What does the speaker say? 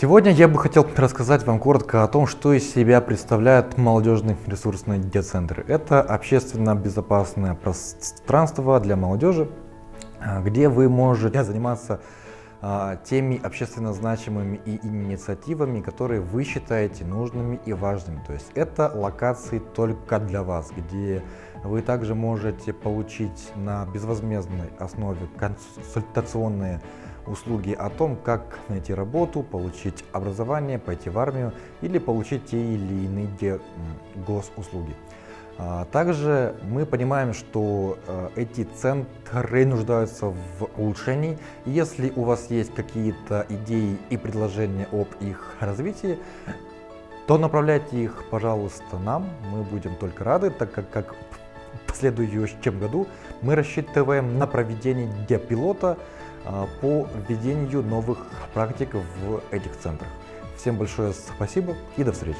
Сегодня я бы хотел рассказать вам коротко о том, что из себя представляет молодежный ресурсный децентр. Это общественно безопасное пространство для молодежи, где вы можете заниматься теми общественно значимыми и инициативами, которые вы считаете нужными и важными. То есть это локации только для вас, где вы также можете получить на безвозмездной основе консультационные услуги о том, как найти работу, получить образование, пойти в армию или получить те или иные госуслуги. Также мы понимаем, что эти центры нуждаются в улучшении. И если у вас есть какие-то идеи и предложения об их развитии, то направляйте их, пожалуйста, нам. Мы будем только рады, так как в следующем году мы рассчитываем на проведение пилота по введению новых практик в этих центрах. Всем большое спасибо и до встречи!